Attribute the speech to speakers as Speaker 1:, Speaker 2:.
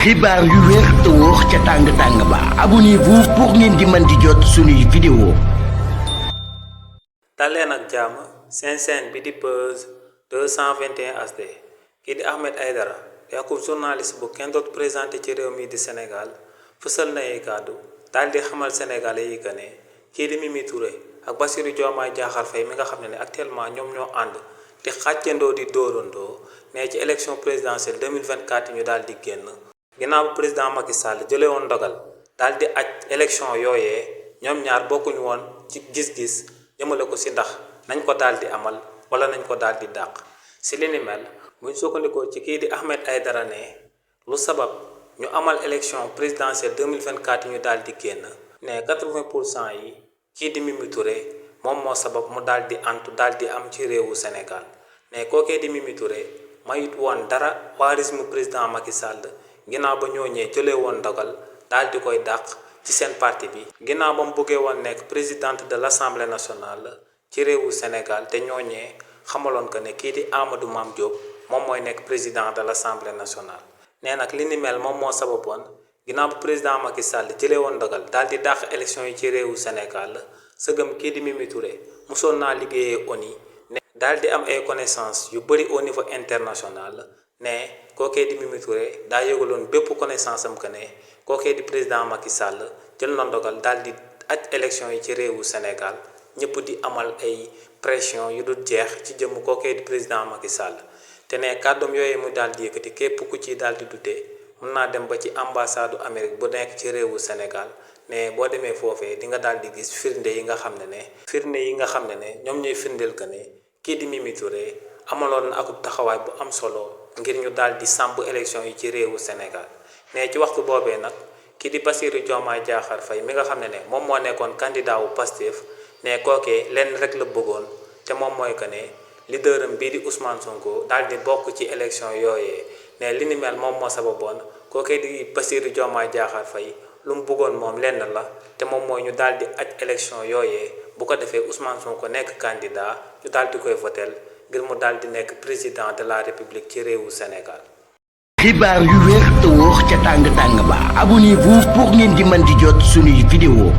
Speaker 1: xibaar yu wér te wóor ca tàng ba abonnez-vous pour ngeen di mën di jot suñuy vidéo.
Speaker 2: daleen ak jàmm seen chaîne bi di Buzz 221 HD kii di Ahmed Aidara yakub journaliste bu kenn dootu présenté ci réew mi di Sénégal fësal na ay kàddu daal di xamal sénégalais yi que ne kii di Mimi Touré ak Bassirou Diomaye Diakhar Faye mi nga xam ne actuellement ñoom ñoo ànd di xàccandoo di dóorandoo ne ci élection présidentielle 2024 ñu daal di génn. ginnaaw bu président Macky Sall jëlee woon ndogal daal di aj élection yooyee ñoom ñaar bokkuñu woon ci gis-gis jëmale ko si ndax nañ ko daal di amal wala nañ ko daal di dàq si li ni mel buñ sukkandikoo ci kii di Ahmed Aidara ne lu sabab ñu amal élection présidentielle 2024 ñu daal di génn ne 80% yi kii di Mimi Touré moom moo sabab mu daal di antu daal di am ci réewu Sénégal ne kookee di Mimi Touré mayut woon dara waarismu président Macky Sall ginnaaw ba ñooñee jëlee woon ndogal daal di koy dàq ci seen parti bi ginnaaw ba mu bëggee woon nekk présidente de l'Assemblée nationale ci réewu Sénégal te ñooñee xamaloon que ne kii di Amadou Mame Diop moom mooy nekk président de l'Assemblée nationale. nee nag li ni mel moom moo sababoon ginnaaw bu président Macky Sall jëlee woon ndogal daal di dàq élection yi ci réewu Sénégal sëgëm kii di Mimi Touré mosoon naa liggéeyee ONU ne daal di am ay connaissances yu bëri au niveau international. ne kookee di Mimi Touré daa yëgaloon bépp connaissance am que ne kookee di président Macky Sall jël na ndogal daal di aj élection yi ci réewu Sénégal ñëpp di amal ay pression yu dul jeex ci jëmm kookee di président Macky Sall te ne kàddoom yooyu mu daal di yëkkati képp ku ci daal di dutee mën naa dem ba ci ambassade Amérique bu nekk ci réewu Sénégal ne boo demee foofee di nga daal di gis firnde yi nga xam ne ñoom ñooy firndeel que ne kii di Mimi Touré amaloon na akub taxawaay bu am solo ngir ñu daal di sàmb élection yi ci réewu Sénégal ne ci waxtu boobee nag kii di Bassirou Diomaye Diakhar Faye mi nga xam ne moom moo nekkoon candidat wu Pastef ne kookee lenn rek la bëggoon te moom mooy que ne leader am bii di Ousmane Sonko daal di bokk ci élection yooyee ne li ni mel moom moo sababoon kookee di Bassirou Diomaye Diakhar Faye lu mu bëggoon moom lenn la te moom mooy ñu daal di aj élection yooyee bu ko defee Ousmane Sonko nekk candidat ñu daal di koy votel ngir mu daal di nekk président de la république ci réewu Sénégal.
Speaker 1: xibaar yu wér te wóor ca tàng ba abonnez-vous pour ngeen di mën di jot suñuy vidéo.